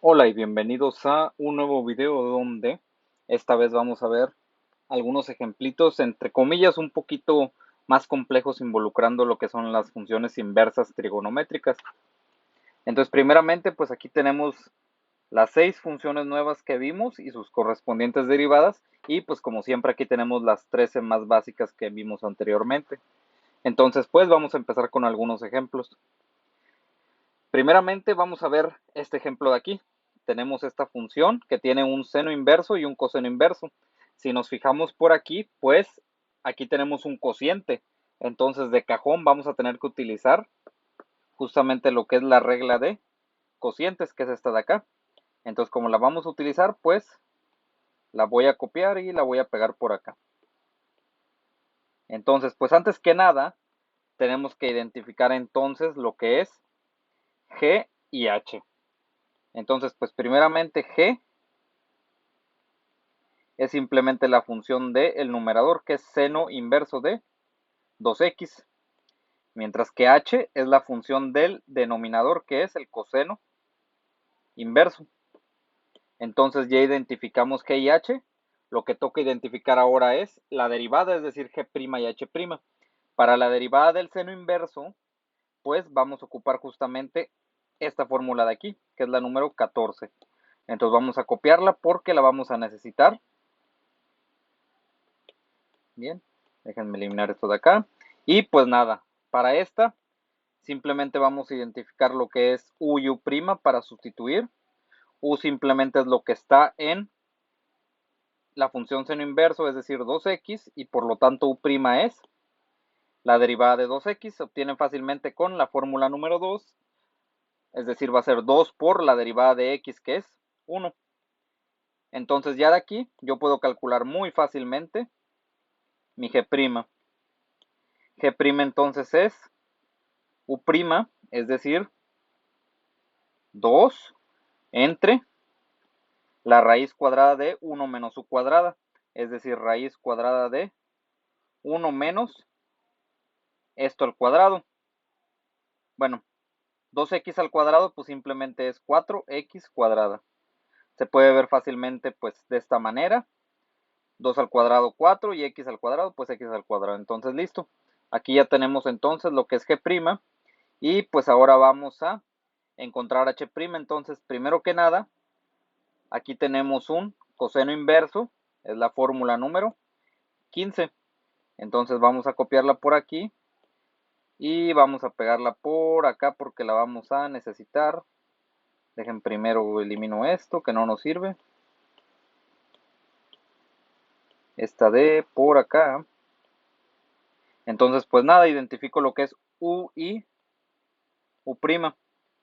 Hola y bienvenidos a un nuevo video donde esta vez vamos a ver algunos ejemplitos entre comillas un poquito más complejos involucrando lo que son las funciones inversas trigonométricas. Entonces primeramente pues aquí tenemos las 6 funciones nuevas que vimos y sus correspondientes derivadas y pues como siempre aquí tenemos las 13 más básicas que vimos anteriormente. Entonces pues vamos a empezar con algunos ejemplos. Primeramente vamos a ver este ejemplo de aquí. Tenemos esta función que tiene un seno inverso y un coseno inverso. Si nos fijamos por aquí, pues aquí tenemos un cociente. Entonces de cajón vamos a tener que utilizar justamente lo que es la regla de cocientes, que es esta de acá. Entonces como la vamos a utilizar, pues la voy a copiar y la voy a pegar por acá. Entonces, pues antes que nada, tenemos que identificar entonces lo que es G y H. Entonces, pues primeramente G es simplemente la función del numerador, que es seno inverso de 2x, mientras que h es la función del denominador, que es el coseno inverso. Entonces ya identificamos g y h. Lo que toca identificar ahora es la derivada, es decir, g' y h'. Para la derivada del seno inverso, pues vamos a ocupar justamente esta fórmula de aquí, que es la número 14. Entonces vamos a copiarla porque la vamos a necesitar. Bien, déjenme eliminar esto de acá. Y pues nada, para esta simplemente vamos a identificar lo que es u y u' para sustituir. U simplemente es lo que está en la función seno inverso, es decir, 2x, y por lo tanto u' es la derivada de 2x. Se obtiene fácilmente con la fórmula número 2, es decir, va a ser 2 por la derivada de x, que es 1. Entonces ya de aquí yo puedo calcular muy fácilmente mi g'. G' entonces es u', es decir, 2 entre la raíz cuadrada de 1 menos u cuadrada, es decir, raíz cuadrada de 1 menos esto al cuadrado. Bueno, 2x al cuadrado pues simplemente es 4x cuadrada. Se puede ver fácilmente pues de esta manera. 2 al cuadrado 4 y x al cuadrado pues x al cuadrado. Entonces listo. Aquí ya tenemos entonces lo que es g'. Y pues ahora vamos a encontrar h'. Entonces primero que nada, aquí tenemos un coseno inverso. Es la fórmula número 15. Entonces vamos a copiarla por aquí y vamos a pegarla por acá porque la vamos a necesitar. Dejen primero elimino esto que no nos sirve. Esta de por acá. Entonces pues nada, identifico lo que es u y u'.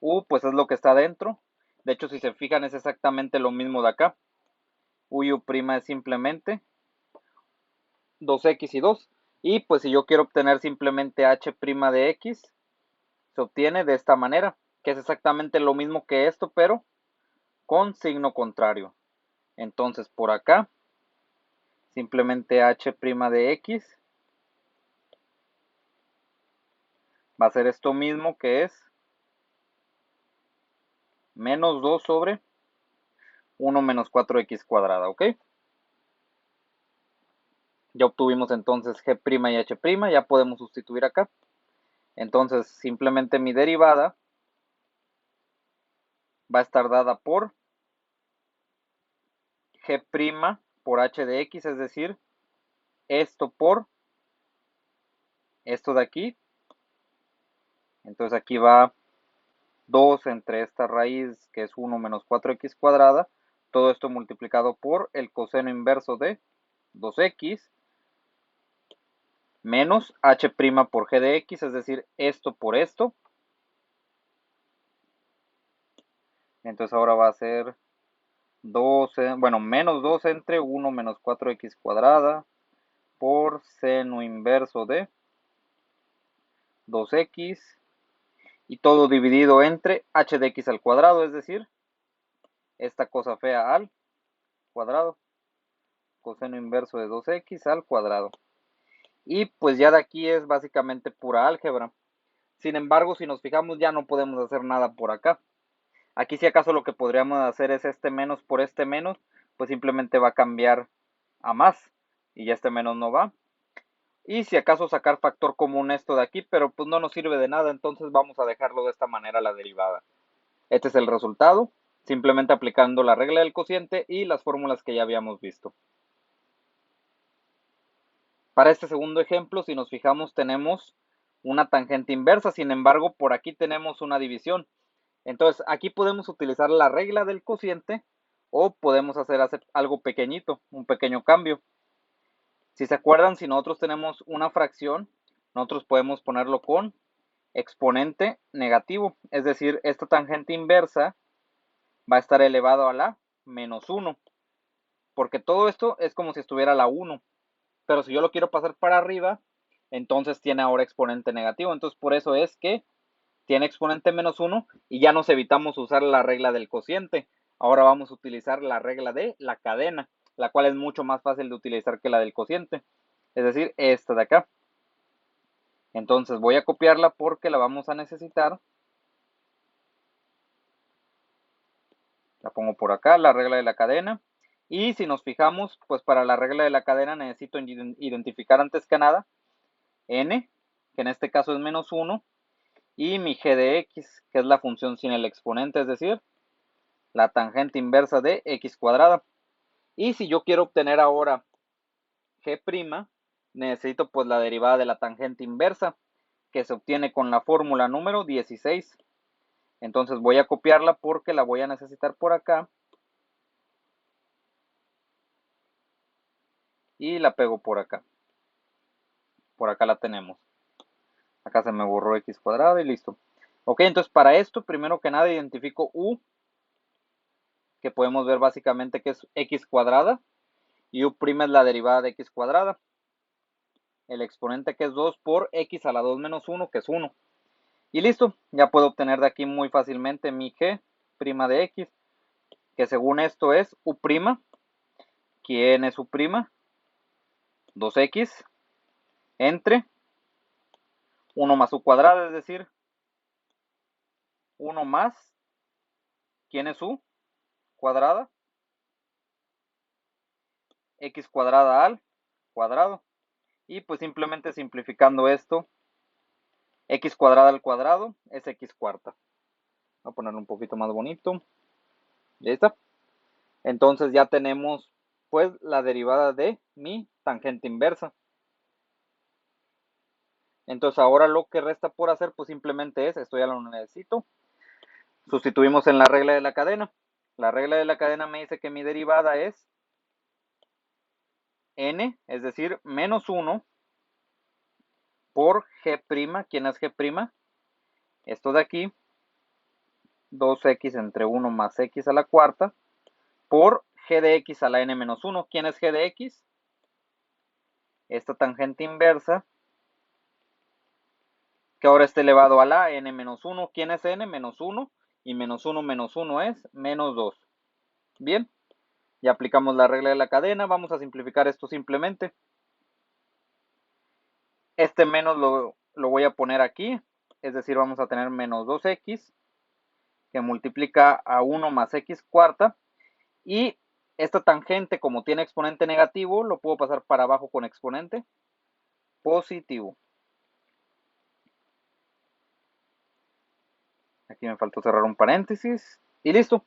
U pues es lo que está dentro. De hecho si se fijan es exactamente lo mismo de acá. U y u' es simplemente 2x y 2. Y pues si yo quiero obtener simplemente h' de x, se obtiene de esta manera, que es exactamente lo mismo que esto, pero con signo contrario. Entonces por acá, simplemente h' de x va a ser esto mismo, que es menos 2 sobre 1 menos 4x cuadrada, ¿ok? Ya obtuvimos entonces g' y h', ya podemos sustituir acá. Entonces simplemente mi derivada va a estar dada por g' por h de x, es decir, esto por esto de aquí. Entonces aquí va 2 entre esta raíz, que es 1 menos 4x cuadrada. Todo esto multiplicado por el coseno inverso de 2x menos h' por g de x, es decir, esto por esto. Entonces ahora va a ser 2, bueno, menos 2 entre 1 menos 4x cuadrada por seno inverso de 2x y todo dividido entre h de x al cuadrado, es decir, esta cosa fea al cuadrado, coseno inverso de 2x al cuadrado. Y pues ya de aquí es básicamente pura álgebra. Sin embargo, si nos fijamos ya no podemos hacer nada por acá. Aquí si acaso lo que podríamos hacer es este menos por este menos, pues simplemente va a cambiar a más y ya este menos no va. Y si acaso sacar factor común esto de aquí, pero pues no nos sirve de nada, entonces vamos a dejarlo de esta manera la derivada. Este es el resultado, simplemente aplicando la regla del cociente y las fórmulas que ya habíamos visto. Para este segundo ejemplo, si nos fijamos, tenemos una tangente inversa, sin embargo, por aquí tenemos una división. Entonces, aquí podemos utilizar la regla del cociente o podemos hacer algo pequeñito, un pequeño cambio. Si se acuerdan, si nosotros tenemos una fracción, nosotros podemos ponerlo con exponente negativo, es decir, esta tangente inversa va a estar elevado a la menos 1, porque todo esto es como si estuviera a la 1, pero si yo lo quiero pasar para arriba, entonces tiene ahora exponente negativo, entonces por eso es que tiene exponente menos 1 y ya nos evitamos usar la regla del cociente. Ahora vamos a utilizar la regla de la cadena, la cual es mucho más fácil de utilizar que la del cociente, es decir, esta de acá. Entonces voy a copiarla porque la vamos a necesitar. La pongo por acá, la regla de la cadena. Y si nos fijamos, pues para la regla de la cadena necesito identificar antes que nada n, que en este caso es menos 1, y mi g de x, que es la función sin el exponente, es decir, la tangente inversa de x cuadrada. Y si yo quiero obtener ahora g', necesito pues la derivada de la tangente inversa, que se obtiene con la fórmula número 16. Entonces voy a copiarla porque la voy a necesitar por acá. Y la pego por acá. Por acá la tenemos. Acá se me borró x cuadrado y listo. Ok, entonces para esto, primero que nada, identifico u, que podemos ver básicamente que es x cuadrada, y u' es la derivada de x cuadrada. El exponente que es 2 por x a la 2 menos 1, que es 1. Y listo, ya puedo obtener de aquí muy fácilmente mi g' de x, que según esto es u'. ¿Quién es u'? 2x entre 1 más u cuadrada, es decir, 1 más, ¿quién es u? Cuadrada, x cuadrada al cuadrado. Y pues simplemente simplificando esto, x cuadrada al cuadrado es x cuarta. Voy a ponerlo un poquito más bonito. Ya está. Entonces ya tenemos pues la derivada de mi tangente inversa. Entonces ahora lo que resta por hacer pues simplemente es, esto ya lo necesito, sustituimos en la regla de la cadena. La regla de la cadena me dice que mi derivada es n, es decir, menos 1 por g'. ¿Quién es g'? Esto de aquí, 2x entre 1 más x a la cuarta, por g de x a la n menos 1. ¿Quién es g de x? Esta tangente inversa, que ahora está elevado a la n menos 1. ¿Quién es n? Menos 1. Y menos 1 menos 1 es menos 2. Bien, ya aplicamos la regla de la cadena. Vamos a simplificar esto simplemente. Este menos lo voy a poner aquí. Es decir, vamos a tener menos 2x, que multiplica a 1 más x cuarta. Y esta tangente, como tiene exponente negativo, lo puedo pasar para abajo con exponente positivo. Aquí me faltó cerrar un paréntesis. Y listo.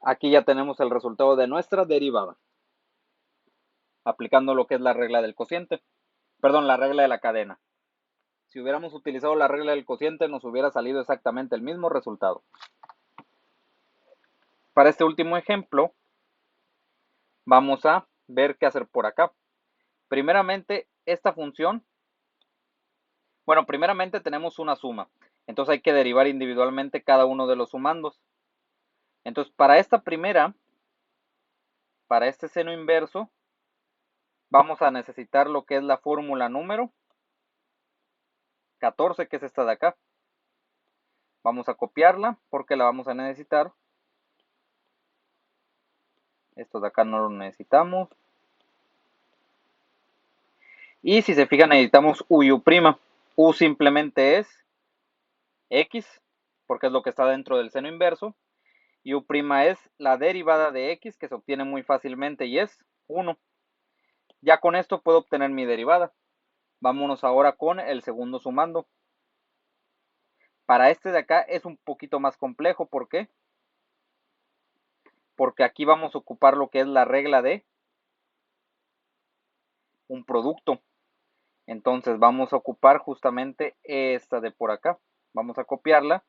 Aquí ya tenemos el resultado de nuestra derivada. Aplicando lo que es la regla del cociente. Perdón, la regla de la cadena. Si hubiéramos utilizado la regla del cociente, nos hubiera salido exactamente el mismo resultado. Para este último ejemplo, vamos a ver qué hacer por acá. Primeramente, esta función, bueno, primeramente tenemos una suma. Entonces hay que derivar individualmente cada uno de los sumandos. Entonces, para esta primera, para este seno inverso, vamos a necesitar lo que es la fórmula número 14, que es esta de acá. Vamos a copiarla porque la vamos a necesitar. Esto de acá no lo necesitamos. Y si se fijan, necesitamos u y u'. U simplemente es x porque es lo que está dentro del seno inverso, y u' es la derivada de x, que se obtiene muy fácilmente y es 1. Ya con esto puedo obtener mi derivada. Vámonos ahora con el segundo sumando. Para este de acá es un poquito más complejo, ¿por qué? Porque aquí vamos a ocupar lo que es la regla de un producto. Entonces vamos a ocupar justamente esta de por acá. Vamos a copiarla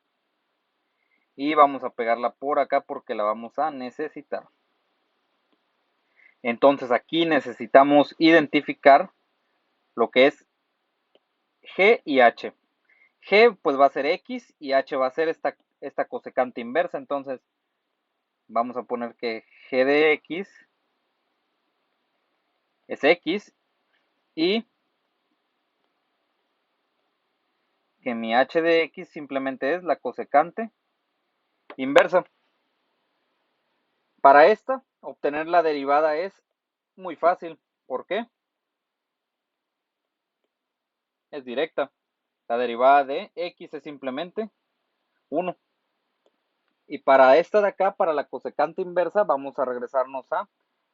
y vamos a pegarla por acá porque la vamos a necesitar. Entonces aquí necesitamos identificar lo que es G y H. G pues va a ser X y H va a ser esta cosecante inversa. Entonces vamos a poner que G de X es X y que mi H de X simplemente es la cosecante inversa. Para esta, obtener la derivada es muy fácil. ¿Por qué? Es directa. La derivada de X es simplemente 1. Y para esta de acá, para la cosecante inversa, vamos a regresarnos a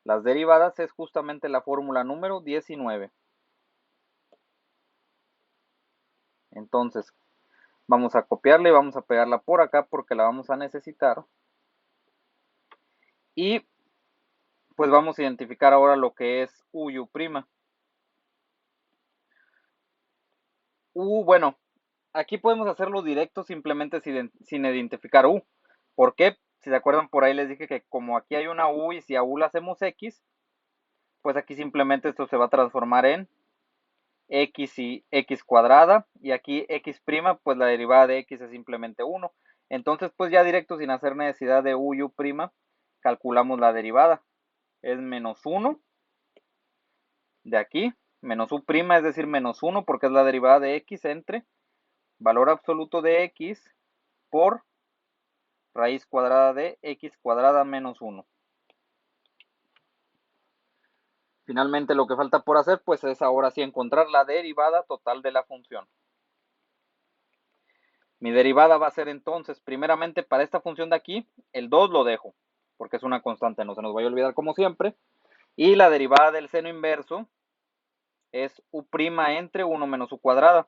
las derivadas. Es justamente la fórmula número 19. Entonces, vamos a copiarla y vamos a pegarla por acá porque la vamos a necesitar. Y pues vamos a identificar ahora lo que es U y U'. Bueno, aquí podemos hacerlo directo simplemente sin identificar U. ¿Por qué? Si se acuerdan, por ahí les dije que como aquí hay una U y si a U la hacemos X, pues aquí simplemente esto se va a transformar en X y X cuadrada. Y aquí X', pues la derivada de X es simplemente 1. Entonces, pues ya directo, sin hacer necesidad de U y U', calculamos la derivada. Es menos 1 de aquí, menos U', es decir, menos 1 porque es la derivada de X entre valor absoluto de X por raíz cuadrada de X cuadrada menos 1. Finalmente lo que falta por hacer pues es ahora sí encontrar la derivada total de la función. Mi derivada va a ser entonces, primeramente para esta función de aquí, el 2 lo dejo, porque es una constante, no se nos vaya a olvidar como siempre. Y la derivada del seno inverso es u' entre 1 menos u cuadrada.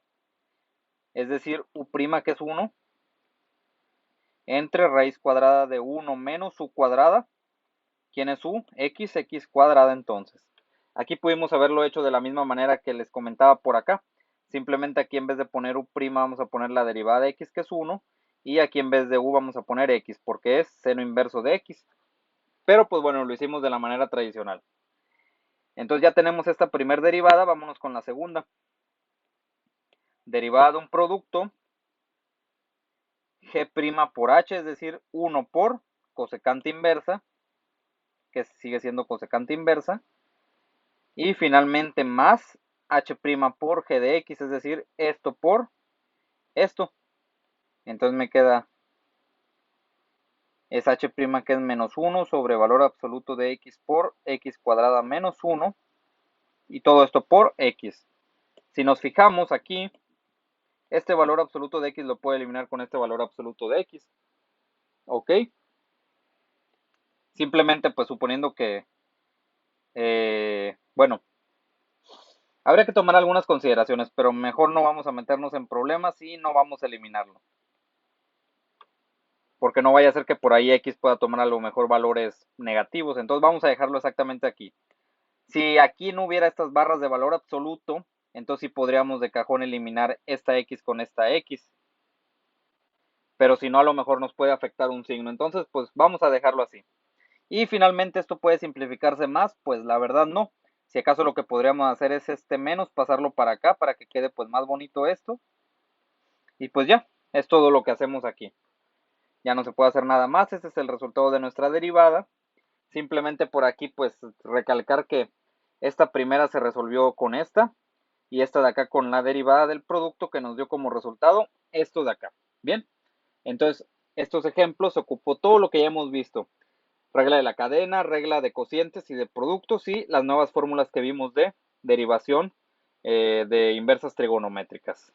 Es decir, u' que es 1 entre raíz cuadrada de 1 menos u cuadrada. ¿Quién es u? X cuadrada entonces. Aquí pudimos haberlo hecho de la misma manera que les comentaba por acá. Simplemente aquí en vez de poner u' vamos a poner la derivada de x que es 1 y aquí en vez de u vamos a poner x porque es seno inverso de x. Pero pues bueno, lo hicimos de la manera tradicional. Entonces ya tenemos esta primera derivada, vámonos con la segunda. Derivada de un producto g' por h, es decir, 1 por cosecante inversa, que sigue siendo cosecante inversa, y finalmente más h' por g de x, es decir, esto por esto. Entonces me queda es h' que es menos 1 sobre valor absoluto de x por x cuadrada menos 1 y todo esto por x. Si nos fijamos aquí, este valor absoluto de x lo puedo eliminar con este valor absoluto de x. ¿Ok? Simplemente pues suponiendo que, bueno, habría que tomar algunas consideraciones, pero mejor no vamos a meternos en problemas y no vamos a eliminarlo. Porque no vaya a ser que por ahí x pueda tomar a lo mejor valores negativos. Entonces vamos a dejarlo exactamente aquí. Si aquí no hubiera estas barras de valor absoluto, entonces sí podríamos de cajón eliminar esta x con esta x. Pero si no, a lo mejor nos puede afectar un signo. Entonces, pues vamos a dejarlo así. Y finalmente esto puede simplificarse más, pues la verdad no. Si acaso lo que podríamos hacer es este menos, pasarlo para acá para que quede pues más bonito esto. Y pues ya, es todo lo que hacemos aquí. Ya no se puede hacer nada más, este es el resultado de nuestra derivada. Simplemente por aquí pues recalcar que esta primera se resolvió con esta y esta de acá con la derivada del producto que nos dio como resultado esto de acá. Bien, entonces estos ejemplos ocupó todo lo que ya hemos visto. Regla de la cadena, regla de cocientes y de productos y las nuevas fórmulas que vimos de derivación de inversas trigonométricas.